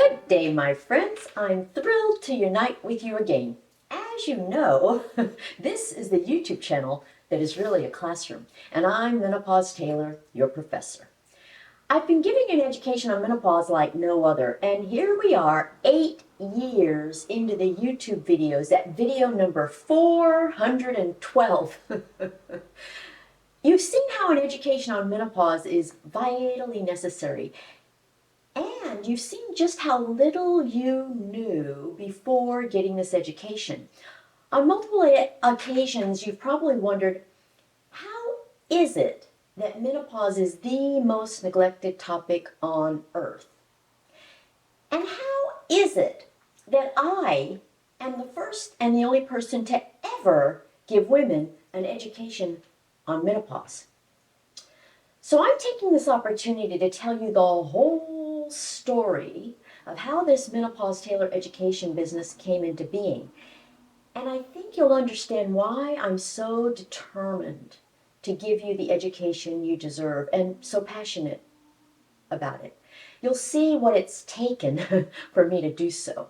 Good day, my friends. I'm thrilled to unite with you again. As you know, this is the YouTube channel that is really a classroom, and I'm Menopause Taylor, your professor. I've been giving an education on menopause like no other, and here we are 8 years into the YouTube videos, at video number 412. You've seen how an education on menopause is vitally necessary. And you've seen just how little you knew before getting this education. On multiple occasions, you've probably wondered, how is it that menopause is the most neglected topic on earth? And how is it that I am the first and the only person to ever give women an education on menopause? So I'm taking this opportunity to tell you the whole story of how this Menopause Taylor education business came into being. And I think you'll understand why I'm so determined to give you the education you deserve and so passionate about it. You'll see what it's taken for me to do so.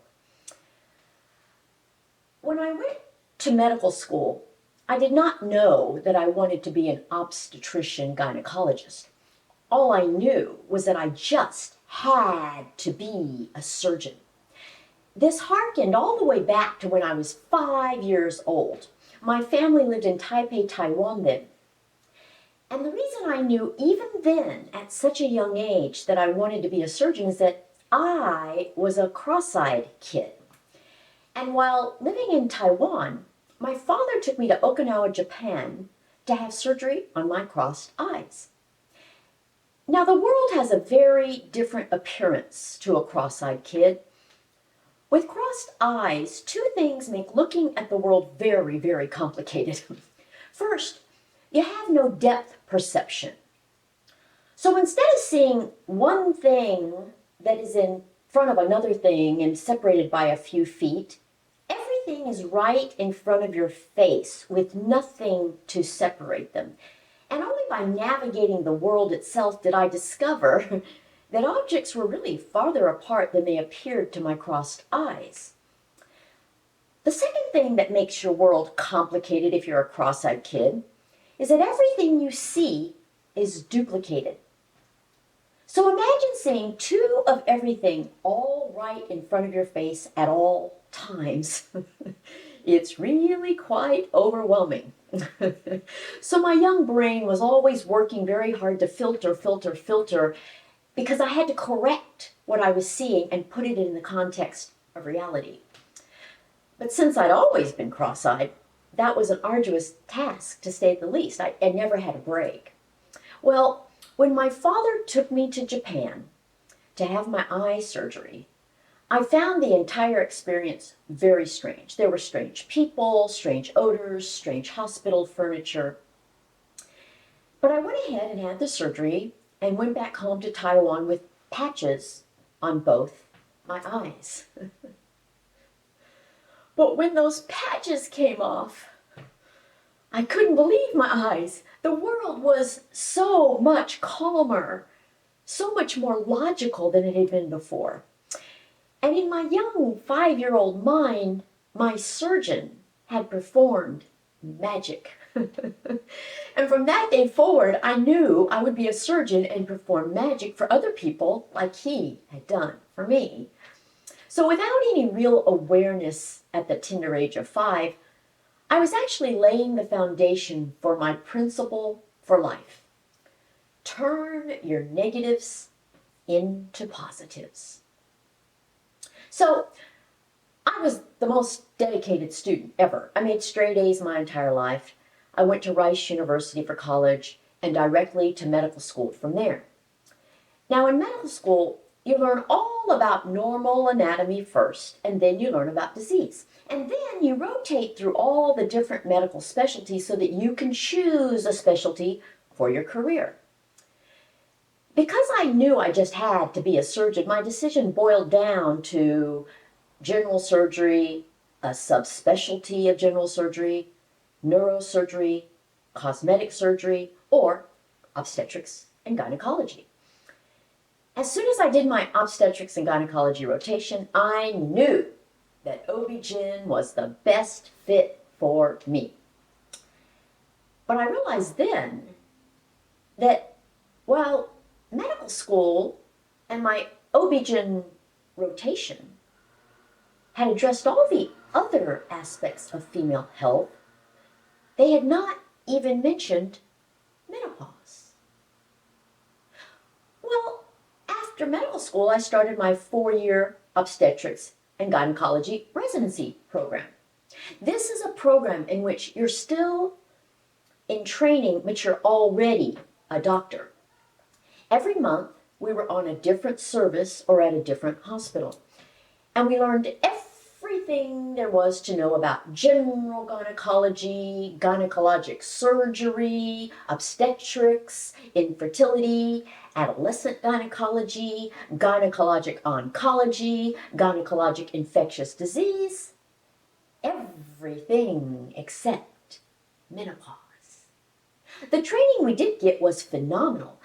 When I went to medical school, I did not know that I wanted to be an obstetrician gynecologist. All I knew was that I just had to be a surgeon. This harkened all the way back to when I was 5 years old. My family lived in Taipei, Taiwan then. And the reason I knew even then, at such a young age, that I wanted to be a surgeon is that I was a cross-eyed kid. And while living in Taiwan, my father took me to Okinawa, Japan, to have surgery on my crossed eyes. Now, the world has a very different appearance to a cross-eyed kid. With crossed eyes, two things make looking at the world very, very complicated. First, you have no depth perception. So instead of seeing one thing that is in front of another thing and separated by a few feet, everything is right in front of your face with nothing to separate them. And only by navigating the world itself did I discover that objects were really farther apart than they appeared to my crossed eyes. The second thing that makes your world complicated if you're a cross-eyed kid is that everything you see is duplicated. So imagine seeing two of everything all right in front of your face at all times. It's really quite overwhelming. So my young brain was always working very hard to filter, because I had to correct what I was seeing and put it in the context of reality. But since I'd always been cross-eyed, that was an arduous task, to say the least. I never had a break. Well, when my father took me to Japan to have my eye surgery, I found the entire experience very strange. There were strange people, strange odors, strange hospital furniture. But I went ahead and had the surgery and went back home to Taiwan with patches on both my eyes. But when those patches came off, I couldn't believe my eyes. The world was so much calmer, so much more logical than it had been before. And in my young 5-year-old mind, my surgeon had performed magic. And from that day forward, I knew I would be a surgeon and perform magic for other people like he had done for me. So without any real awareness at the tender age of 5, I was actually laying the foundation for my principle for life. Turn your negatives into positives. So I was the most dedicated student ever. I made straight A's my entire life. I went to Rice University for college and directly to medical school from there. Now in medical school, you learn all about normal anatomy first, and then you learn about disease. And then you rotate through all the different medical specialties so that you can choose a specialty for your career. Because I knew I just had to be a surgeon, my decision boiled down to general surgery, a subspecialty of general surgery, neurosurgery, cosmetic surgery, or obstetrics and gynecology. As soon as I did my obstetrics and gynecology rotation, I knew that OB-GYN was the best fit for me. But I realized then that while medical school and my OB-GYN rotation had addressed all the other aspects of female health, they had not even mentioned menopause. Well, after medical school, I started my 4-year obstetrics and gynecology residency program. This is a program in which you're still in training, but you're already a doctor. Every month, we were on a different service or at a different hospital. And we learned everything there was to know about general gynecology, gynecologic surgery, obstetrics, infertility, adolescent gynecology, gynecologic oncology, gynecologic infectious disease, everything except menopause. The training we did get was phenomenal,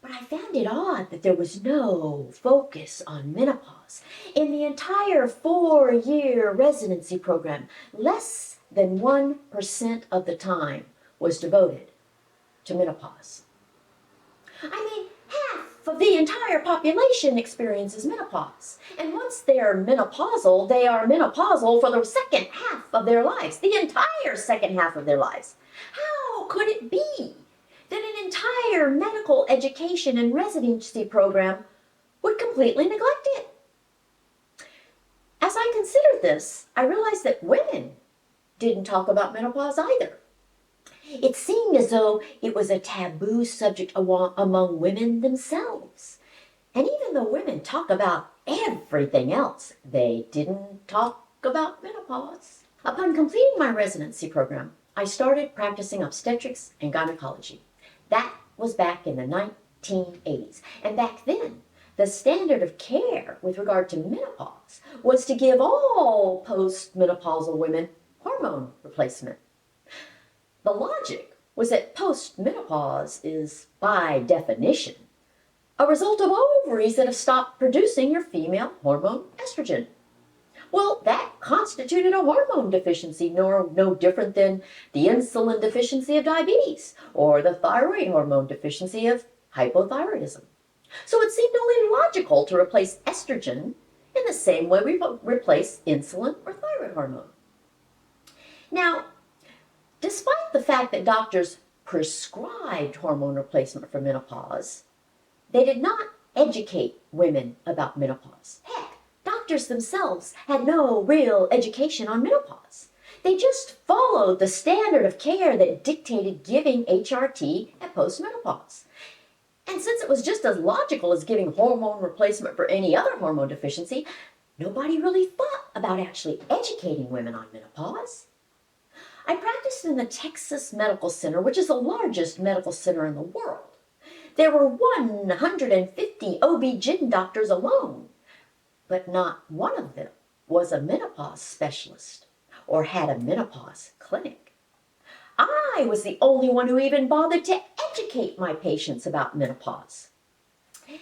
but I found it odd that there was no focus on menopause. In the entire 4-year residency program, less than 1% of the time was devoted to menopause. I mean, half of the entire population experiences menopause. And once they're menopausal for the second half of their lives, the entire second half of their lives. How could it be that an entire medical education and residency program would completely neglect it? As I considered this, I realized that women didn't talk about menopause either. It seemed as though it was a taboo subject among women themselves. And even though women talk about everything else, they didn't talk about menopause. Upon completing my residency program, I started practicing obstetrics and gynecology. That was back in the 1980s. And back then, the standard of care with regard to menopause was to give all postmenopausal women hormone replacement. The logic was that postmenopause is, by definition, a result of ovaries that have stopped producing your female hormone estrogen. Well, that constituted a hormone deficiency, no different than the insulin deficiency of diabetes or the thyroid hormone deficiency of hypothyroidism. So it seemed only logical to replace estrogen in the same way we replace insulin or thyroid hormone. Now, despite the fact that doctors prescribed hormone replacement for menopause, they did not educate women about menopause. Heck, doctors themselves had no real education on menopause. They just followed the standard of care that dictated giving HRT at postmenopause. And since it was just as logical as giving hormone replacement for any other hormone deficiency, nobody really thought about actually educating women on menopause. I practiced in the Texas Medical Center, which is the largest medical center in the world. There were 150 OB-GYN doctors alone, but not one of them was a menopause specialist or had a menopause clinic. I was the only one who even bothered to educate my patients about menopause.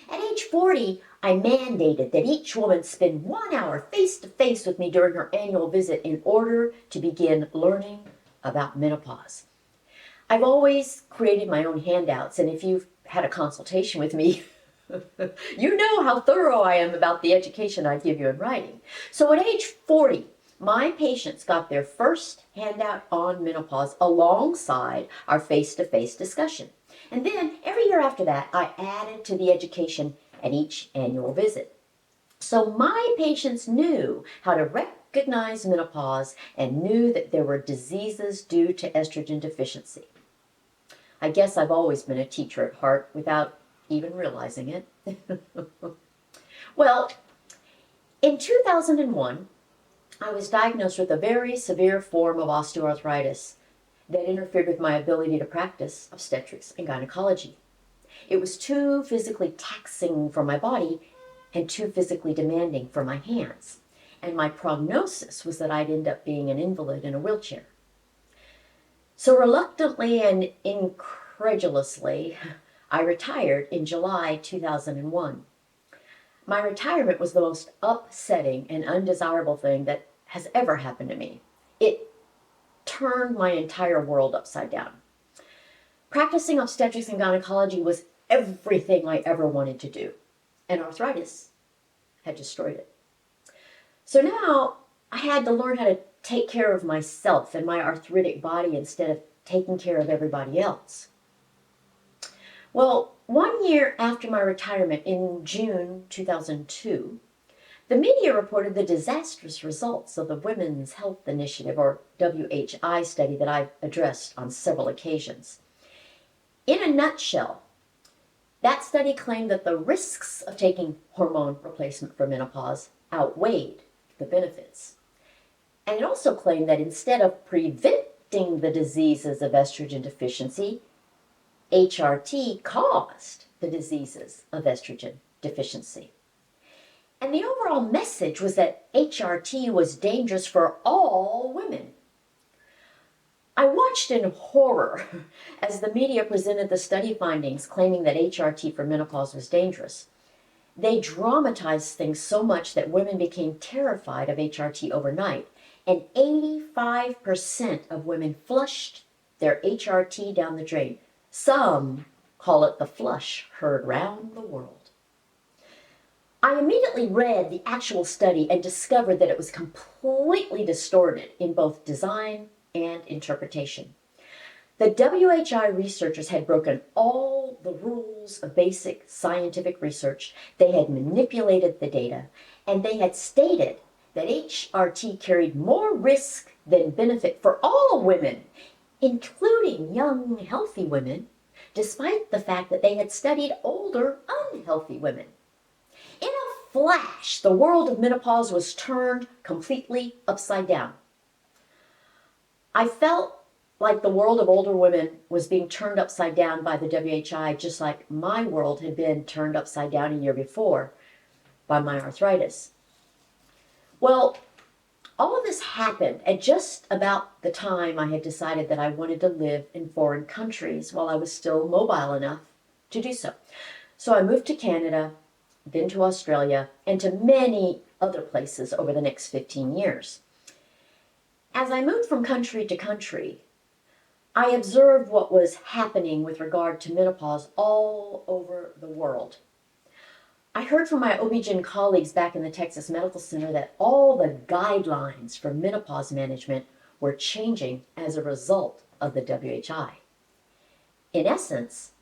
At age 40, I mandated that each woman spend 1 hour face-to-face with me during her annual visit in order to begin learning about menopause. I've always created my own handouts, and if you've had a consultation with me, you know how thorough I am about the education I give you in writing. So at age 40, my patients got their first handout on menopause alongside our face-to-face discussion. And then every year after that, I added to the education at each annual visit. So my patients knew how to recognize menopause and knew that there were diseases due to estrogen deficiency. I guess I've always been a teacher at heart without even realizing it. Well, in 2001, I was diagnosed with a very severe form of osteoarthritis that interfered with my ability to practice obstetrics and gynecology. It was too physically taxing for my body and too physically demanding for my hands. And my prognosis was that I'd end up being an invalid in a wheelchair. So reluctantly and incredulously, I retired in July 2001. My retirement was the most upsetting and undesirable thing that has ever happened to me. It turned my entire world upside down. Practicing obstetrics and gynecology was everything I ever wanted to do, and arthritis had destroyed it. So now I had to learn how to take care of myself and my arthritic body instead of taking care of everybody else. Well, 1 year after my retirement in June 2002, the media reported the disastrous results of the Women's Health Initiative, or WHI study that I've addressed on several occasions. In a nutshell, that study claimed that the risks of taking hormone replacement for menopause outweighed the benefits. And it also claimed that instead of preventing the diseases of estrogen deficiency, HRT caused the diseases of estrogen deficiency. And the overall message was that HRT was dangerous for all women. I watched in horror as the media presented the study findings claiming that HRT for menopause was dangerous. They dramatized things so much that women became terrified of HRT overnight, and 85% of women flushed their HRT down the drain. Some call it the flush heard round the world. I immediately read the actual study and discovered that it was completely distorted in both design and interpretation. The WHI researchers had broken all the rules of basic scientific research, they had manipulated the data, and they had stated that HRT carried more risk than benefit for all women, including young, healthy women, despite the fact that they had studied older, unhealthy women. In a flash, the world of menopause was turned completely upside down. I felt like the world of older women was being turned upside down by the WHI, just like my world had been turned upside down a year before by my arthritis. Well, all of this happened at just about the time I had decided that I wanted to live in foreign countries while I was still mobile enough to do so. So I moved to Canada, then to Australia, and to many other places over the next 15 years. As I moved from country to country, I observed what was happening with regard to menopause all over the world. I heard from my OB-GYN colleagues back in the Texas Medical Center that all the guidelines for menopause management were changing as a result of the WHI. In essence,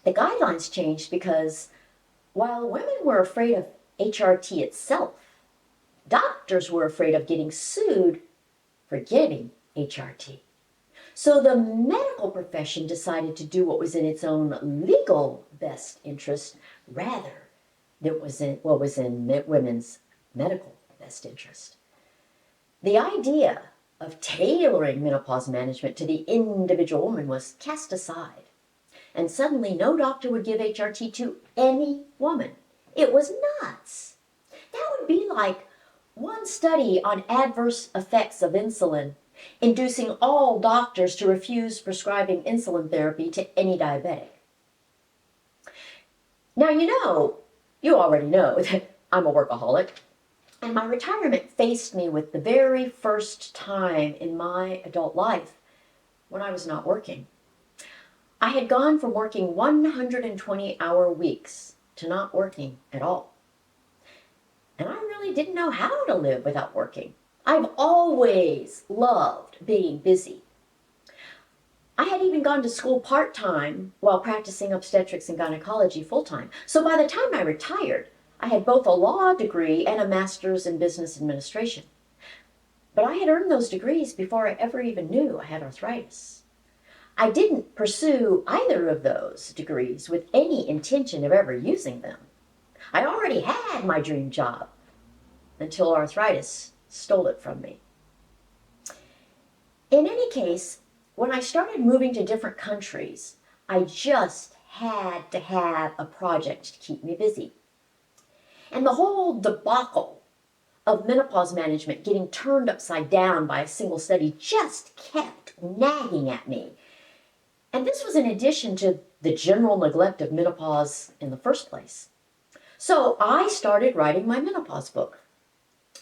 the guidelines changed because while women were afraid of HRT itself, doctors were afraid of getting sued for getting HRT. So the medical profession decided to do what was in its own legal best interest rather than what was in women's medical best interest. The idea of tailoring menopause management to the individual woman was cast aside, and suddenly no doctor would give HRT to any woman. It was nuts. That would be like one study on adverse effects of insulin inducing all doctors to refuse prescribing insulin therapy to any diabetic. Now you already know that I'm a workaholic, and my retirement faced me with the very first time in my adult life when I was not working. I had gone from working 120-hour weeks to not working at all. And I really didn't know how to live without working. I've always loved being busy. I had even gone to school part-time while practicing obstetrics and gynecology full-time. So by the time I retired, I had both a law degree and a master's in business administration. But I had earned those degrees before I ever even knew I had arthritis. I didn't pursue either of those degrees with any intention of ever using them. I already had my dream job until arthritis stole it from me. In any case, when I started moving to different countries, I just had to have a project to keep me busy. And the whole debacle of menopause management getting turned upside down by a single study just kept nagging at me. And this was in addition to the general neglect of menopause in the first place. So I started writing my menopause book.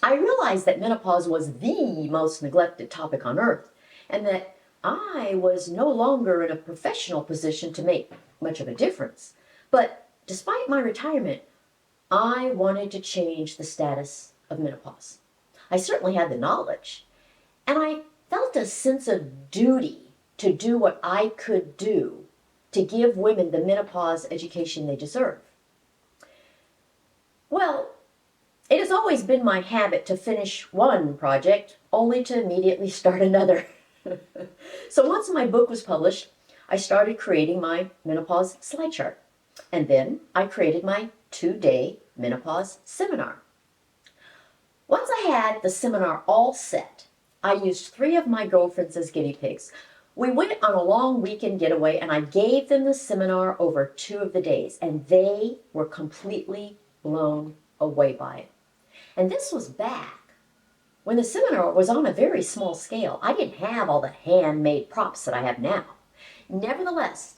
I realized that menopause was the most neglected topic on earth, and that I was no longer in a professional position to make much of a difference. But despite my retirement, I wanted to change the status of menopause. I certainly had the knowledge, and I felt a sense of duty to do what I could do to give women the menopause education they deserve. Well, it has always been my habit to finish one project only to immediately start another. So once my book was published, I started creating my menopause slide chart. And then I created my 2-day menopause seminar. Once I had the seminar all set, I used 3 of my girlfriends as guinea pigs. We went on a long weekend getaway and I gave them the seminar over 2 of the days, and they were completely blown away by it. And this was back when the seminar was on a very small scale. I didn't have all the handmade props that I have now. Nevertheless,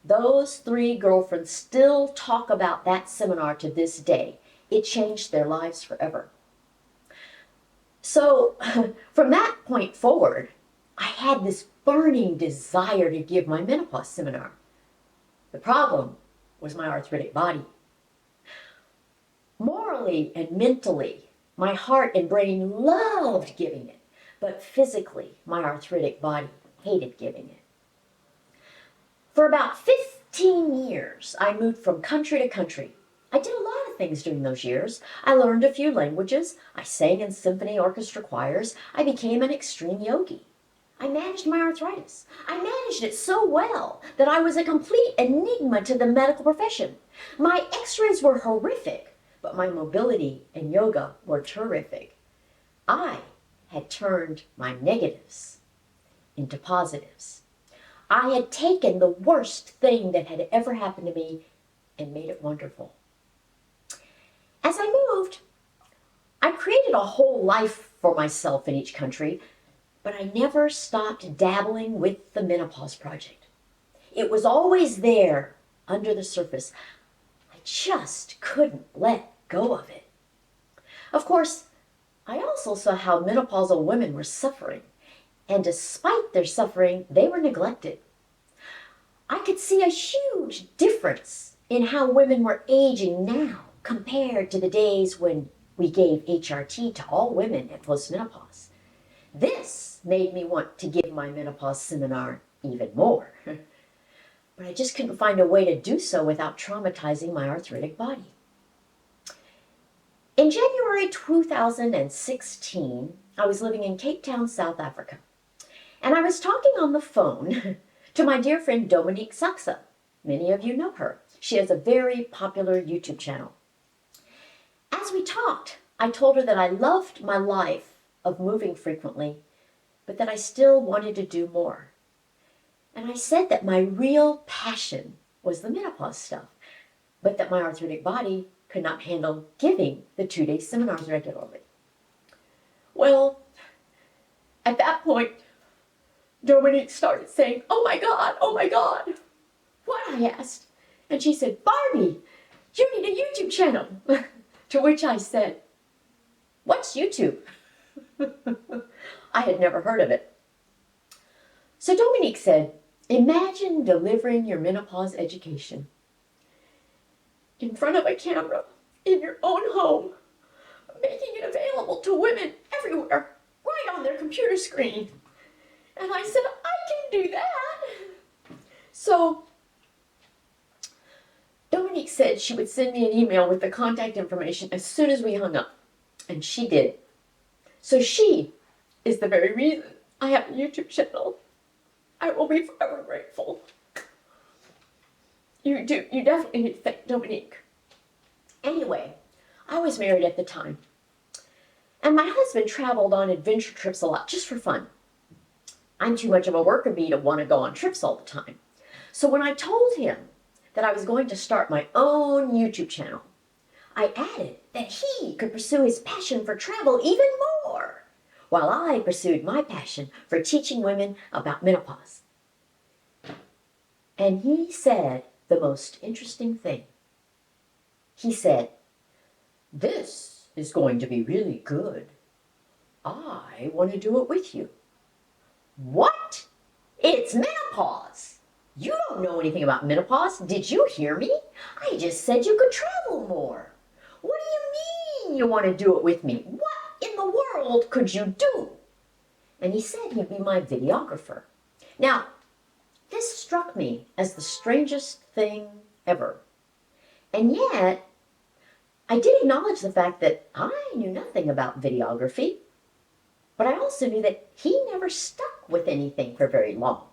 those 3 girlfriends still talk about that seminar to this day. It changed their lives forever. So from that point forward, I had this burning desire to give my menopause seminar. The problem was my arthritic body. Morally and mentally, my heart and brain loved giving it, but physically, my arthritic body hated giving it. For about 15 years, I moved from country to country. I did a lot of things during those years. I learned a few languages. I sang in symphony orchestra choirs. I became an extreme yogi. I managed my arthritis. I managed it so well that I was a complete enigma to the medical profession. My x-rays were horrific, but my mobility and yoga were terrific. I had turned my negatives into positives. I had taken the worst thing that had ever happened to me and made it wonderful. As I moved, I created a whole life for myself in each country, but I never stopped dabbling with the Menopause Project. It was always there under the surface. I just couldn't let go of it. Of course, I also saw how menopausal women were suffering, and despite their suffering, they were neglected. I could see a huge difference in how women were aging now compared to the days when we gave HRT to all women at postmenopause. This made me want to give my menopause seminar even more. But I just couldn't find a way to do so without traumatizing my arthritic body. In January 2016, I was living in Cape Town, South Africa, and I was talking on the phone to my dear friend Dominique Saxa. Many of you know her. She has a very popular YouTube channel. As we talked, I told her that I loved my life of moving frequently, but that I still wanted to do more. And I said that my real passion was the menopause stuff, but that my arthritic body could not handle giving the 2-day seminars regularly. Well, at that point, Dominique started saying, "Oh my God, oh my God." "What?" I asked. And she said, "Barbie, you need a YouTube channel." To which I said, "What's YouTube?" I had never heard of it. So Dominique said, "Imagine delivering your menopause education in front of a camera in your own home, making it available to women everywhere, right on their computer screen." And I said, "I can do that." So Dominique said she would send me an email with the contact information as soon as we hung up. And she did. So she is the very reason I have a YouTube channel. I will be forever grateful. You definitely need to thank Dominique. Anyway, I was married at the time, and my husband traveled on adventure trips a lot just for fun. I'm too much of a worker bee to want to go on trips all the time. So when I told him that I was going to start my own YouTube channel, I added that he could pursue his passion for travel even more, while I pursued my passion for teaching women about menopause. And he said the most interesting thing. He said, This is going to be really good. I want to do it with you. What? It's menopause. You don't know anything about menopause. Did you hear me? I just said you could travel more. What do you mean you want to do it with me? What in the world could you do? And he said he'd be my videographer. Now, this struck me as the strangest thing ever. And yet, I did acknowledge the fact that I knew nothing about videography, but I also knew that he never stuck with anything for very long.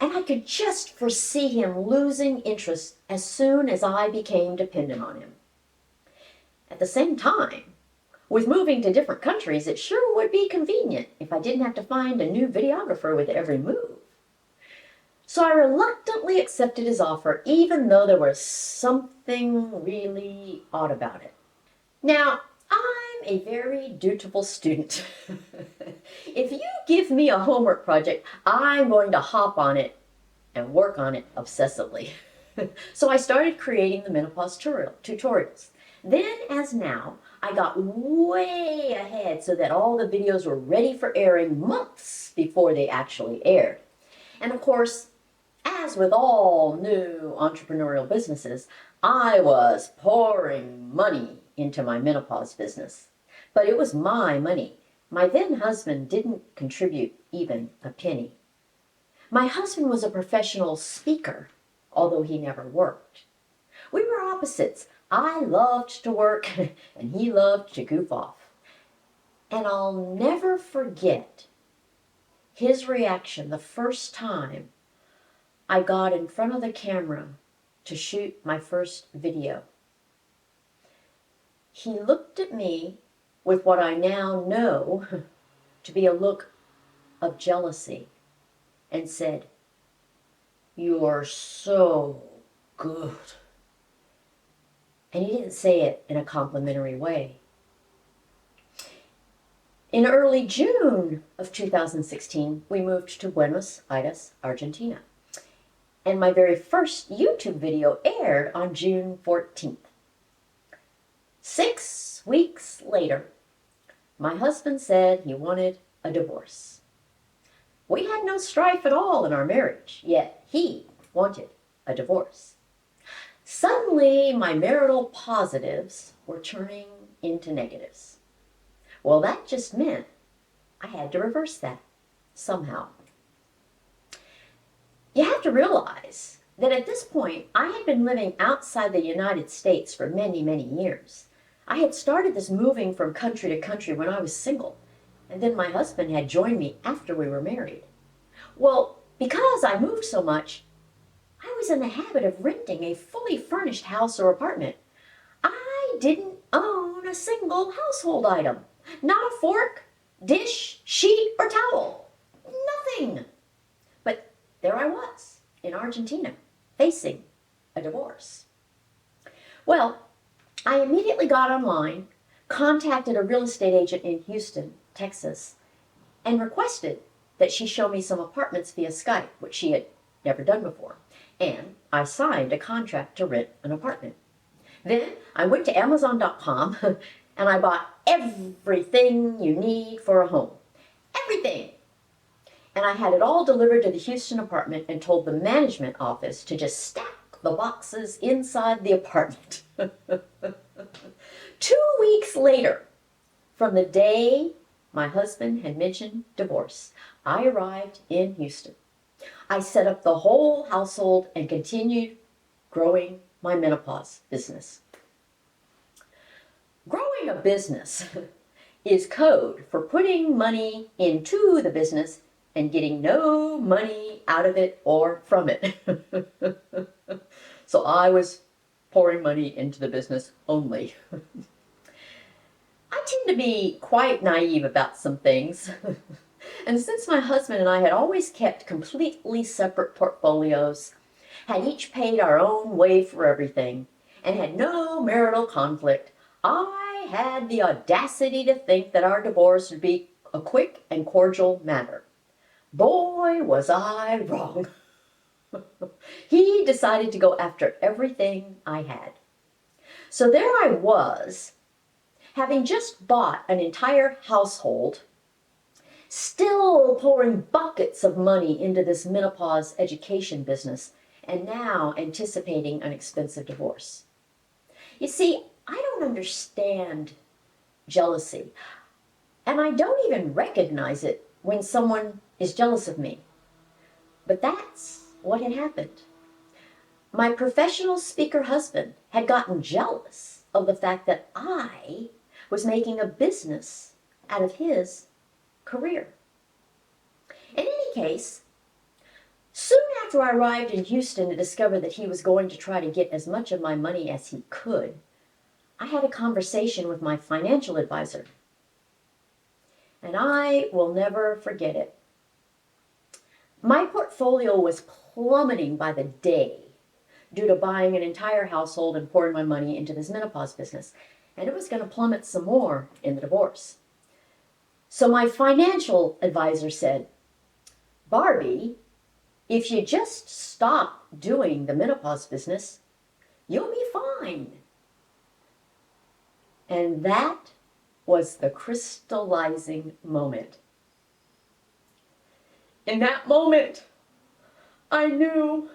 And I could just foresee him losing interest as soon as I became dependent on him. At the same time, with moving to different countries, it sure would be convenient if I didn't have to find a new videographer with every move. So I reluctantly accepted his offer, even though there was something really odd about it. Now, I'm a very dutiful student. If you give me a homework project, I'm going to hop on it and work on it obsessively. So I started creating the menopause tutorials. Then, as now, I got way ahead so that all the videos were ready for airing months before they actually aired. And of course, as with all new entrepreneurial businesses, I was pouring money into my menopause business. But it was my money. My then husband didn't contribute even a penny. My husband was a professional speaker, although he never worked. We were opposites. I loved to work and he loved to goof off. And I'll never forget his reaction the first time I got in front of the camera to shoot my first video. He looked at me with what I now know to be a look of jealousy and said, "You're so good." And he didn't say it in a complimentary way. In early June of 2016, we moved to Buenos Aires, Argentina. And my very first YouTube video aired on June 14th. 6 weeks later, my husband said he wanted a divorce. We had no strife at all in our marriage, yet he wanted a divorce. Suddenly, my marital positives were turning into negatives. Well, that just meant I had to reverse that somehow. You have to realize that at this point, I had been living outside the United States for many, many years. I had started this moving from country to country when I was single, and then my husband had joined me after we were married. Well, because I moved so much, I was in the habit of renting a fully furnished house or apartment. I didn't own a single household item. Not a fork, dish, sheet, or towel. Nothing. But there I was, in Argentina, facing a divorce. Well, I immediately got online, contacted a real estate agent in Houston, Texas, and requested that she show me some apartments via Skype, which she had never done before. And I signed a contract to rent an apartment. Then I went to Amazon.com and I bought everything you need for a home. Everything. And I had it all delivered to the Houston apartment and told the management office to just stack the boxes inside the apartment. 2 weeks later, from the day my husband had mentioned divorce, I arrived in Houston. I set up the whole household and continued growing my menopause business. Growing a business is code for putting money into the business and getting no money out of it or from it. So I was pouring money into the business only. I tend to be quite naive about some things. And since my husband and I had always kept completely separate portfolios, had each paid our own way for everything, and had no marital conflict, I had the audacity to think that our divorce would be a quick and cordial matter. Boy, was I wrong. He decided to go after everything I had. So there I was, having just bought an entire household, still pouring buckets of money into this menopause education business, and now anticipating an expensive divorce. You see, I don't understand jealousy, and I don't even recognize it when someone is jealous of me. But that's what had happened. My professional speaker husband had gotten jealous of the fact that I was making a business out of his career. In any case, soon after I arrived in Houston to discover that he was going to try to get as much of my money as he could, I had a conversation with my financial advisor. And I will never forget it. My portfolio was plummeting by the day due to buying an entire household and pouring my money into this menopause business. And it was going to plummet some more in the divorce. So my financial advisor said, Barbie, if you just stop doing the menopause business, you'll be fine. And that was the crystallizing moment. In that moment, I knew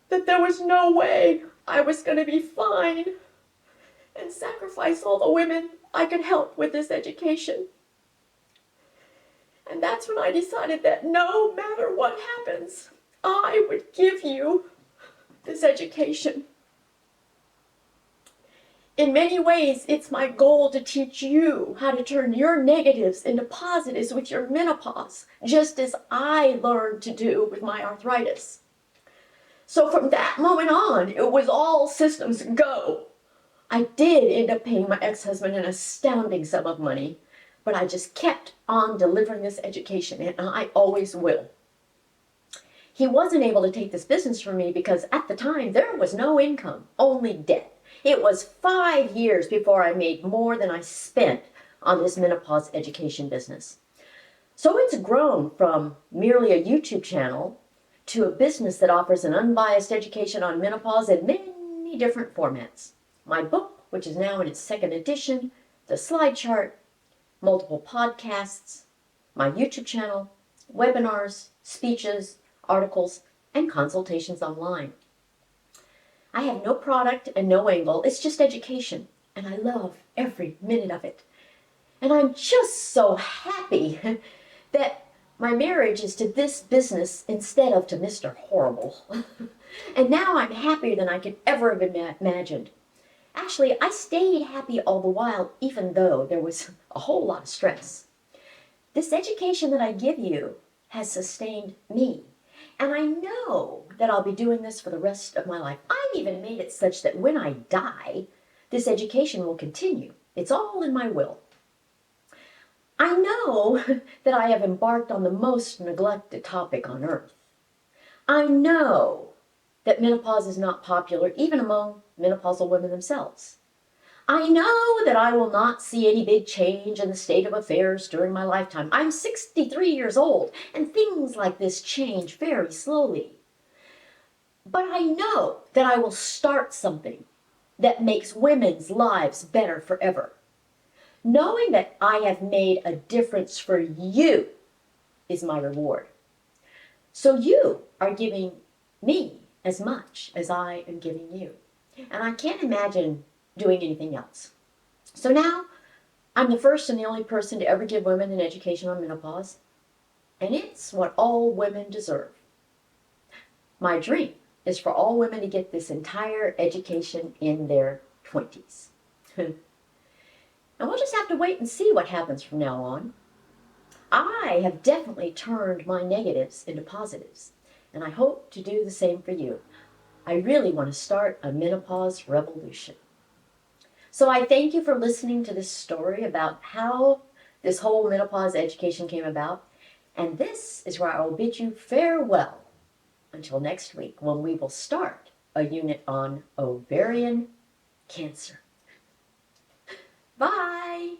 that there was no way I was going to be fine and sacrifice all the women I could help with this education. And that's when I decided that no matter what happens, I would give you this education. In many ways, it's my goal to teach you how to turn your negatives into positives with your menopause, just as I learned to do with my arthritis. So from that moment on, it was all systems go. I did end up paying my ex-husband an astounding sum of money, but I just kept on delivering this education, and I always will. He wasn't able to take this business from me because at the time there was no income, only debt. It was 5 years before I made more than I spent on this menopause education business. So it's grown from merely a YouTube channel to a business that offers an unbiased education on menopause in many different formats. My book, which is now in its 2nd edition, the slide chart, multiple podcasts, my YouTube channel, webinars, speeches, articles, and consultations online. I have no product and no angle. It's just education, and I love every minute of it. And I'm just so happy that my marriage is to this business instead of to Mr. Horrible. And now I'm happier than I could ever have imagined. Actually, I stayed happy all the while, even though there was a whole lot of stress. This education that I give you has sustained me. And I know that I'll be doing this for the rest of my life. I've even made it such that when I die, this education will continue. It's all in my will. I know that I have embarked on the most neglected topic on earth. I know that menopause is not popular even among menopausal women themselves. I know that I will not see any big change in the state of affairs during my lifetime. I'm 63 years old, and things like this change very slowly. But I know that I will start something that makes women's lives better forever. Knowing that I have made a difference for you is my reward. So you are giving me as much as I am giving you. And I can't imagine doing anything else. So now, I'm the first and the only person to ever give women an education on menopause, and it's what all women deserve. My dream is for all women to get this entire education in their 20s. And we'll just have to wait and see what happens from now on. I have definitely turned my negatives into positives, and I hope to do the same for you. I really want to start a menopause revolution. So I thank you for listening to this story about how this whole menopause education came about. And this is where I will bid you farewell until next week, when we will start a unit on ovarian cancer. Bye!